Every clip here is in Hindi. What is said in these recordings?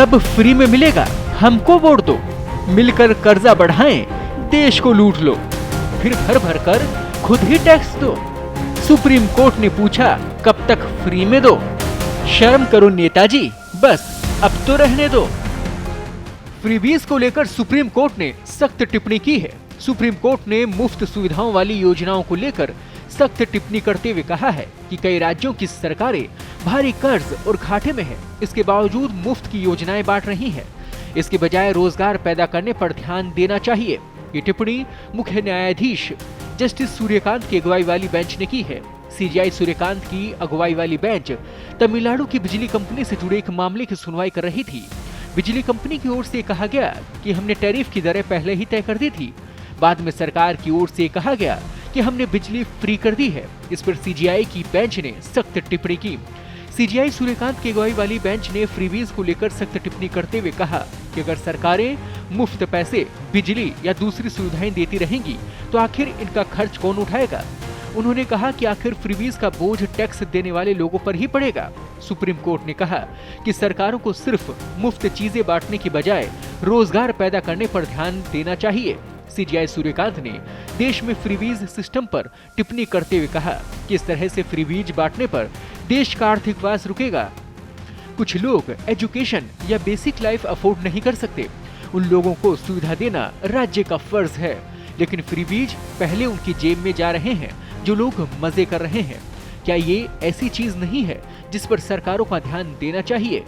सब फ्री में मिलेगा, हमको वोट दो, मिलकर कर्जा बढ़ाएं, देश को लूट लो, फिर भर भर कर खुद ही टैक्स दो। सुप्रीम कोर्ट ने पूछा कब तक फ्री में दो? शर्म करो नेताजी, बस अब तो रहने दो। फ्रीबीज को लेकर सुप्रीम कोर्ट ने सख्त टिप्पणी की है। सुप्रीम कोर्ट ने मुफ्त सुविधाओं वाली योजनाओं को लेकर सख्त टिप्पणी करते हुए कहा है कि कई राज्यों की सरकारें भारी कर्ज और घाटे में है, इसके बावजूद मुफ्त की योजनाएं बांट रही हैं। इसके बजाय रोजगार पैदा करने पर ध्यान देना चाहिए। ये टिप्पणी मुख्य न्यायाधीश जस्टिस सूर्यकांत की अगुवाई वाली बेंच ने की है। सीजेआई सूर्यकांत की अगुवाई वाली बेंच तमिलनाडु की बिजली कंपनी से जुड़े एक मामले की सुनवाई कर रही थी। बिजली कंपनी की ओर से कहा गया कि हमने टैरिफ की दरें पहले ही तय कर दी थी। बाद में सरकार की ओर से कहा गया कि हमने बिजली फ्री कर दी है। इस पर सीजेआई की बेंच ने सख्त टिप्पणी की। सीजेआई सूर्यकांत की अगुवाई वाली बेंच ने फ्रीबीज को लेकर सख्त टिप्पणी करते हुए कहा कि अगर सरकारें मुफ्त पैसे, बिजली या दूसरी सुविधाएं देती रहेंगी तो आखिर इनका खर्च कौन उठाएगा? उन्होंने कहा कि आखिर फ्रीबीज का बोझ टैक्स देने वाले लोगों पर ही पड़ेगा। सुप्रीम कोर्ट ने कहा कि सरकारों को सिर्फ मुफ्त चीजें बांटने की बजाय रोजगार पैदा करने पर ध्यान देना चाहिए। सीजेआई सूर्यकांत ने देश में फ्रीबीज सिस्टम पर टिप्पणी करते हुए कहा कि इस तरह से फ्रीबीज बांटने पर देश का आर्थिक विकास रुकेगा। कुछ लोग एजुकेशन या बेसिक लाइफ अफोर्ड नहीं कर सकते, उन लोगों को सुविधा देना राज्य का फर्ज है, लेकिन फ्रीबीज पहले उनकी जेब में जा रहे हैं जो लोग मजे कर रहे हैं। क्या ये ऐसी चीज नहीं है जिस पर सरकारों का ध्यान देना चाहिए?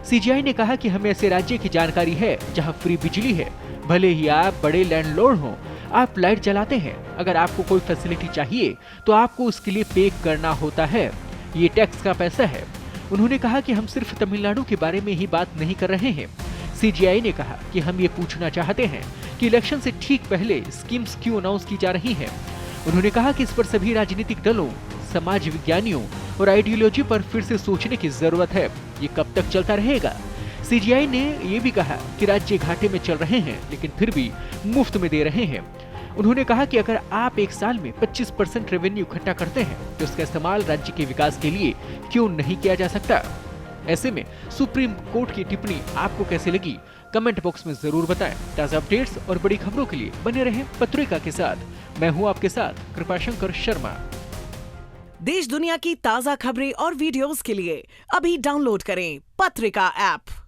सीजेआई ने कहा कि हमें ऐसे राज्य की जानकारी है जहां फ्री बिजली है, भले ही आप बड़े लैंडलॉर्ड हों, आप लाइट जलाते हैं, अगर आपको कोई फैसिलिटी चाहिए तो आपको उसके लिए पे करना होता है, ये टैक्स का पैसा है। उन्होंने कहा कि हम सिर्फ तमिलनाडु के बारे में ही बात नहीं कर रहे हैं। सीजेआई ने कहा कि हम ये पूछना चाहते हैं कि इलेक्शन से ठीक पहले स्कीम्स क्यों अनाउंस की जा रही हैं। उन्होंने कहा कि इस पर सभी राजनीतिक दलों, समाज विज्ञानियों और आइडियोलॉजी पर फिर से सोचने की जरूरत है। ये कब तक चलता रहेगा? सीजेआई ने ये भी कहा कि राज्य घाटे में चल रहे हैं लेकिन फिर भी मुफ्त में दे रहे हैं। उन्होंने कहा कि अगर आप एक साल में 25% रेवेन्यू इकट्ठा करते हैं तो इसका इस्तेमाल राज्य के विकास के लिए क्यों नहीं किया जा सकता? ऐसे में सुप्रीम कोर्ट की टिप्पणी आपको कैसे लगी? कमेंट बॉक्स में जरूर बताएं। ताजा अपडेट्स और बड़ी खबरों के लिए बने रहें पत्रिका के साथ। मैं हूं आपके साथ कृपाशंकर शर्मा। देश दुनिया की ताजा खबरें और वीडियोस के लिए अभी डाउनलोड करें पत्रिका ऐप।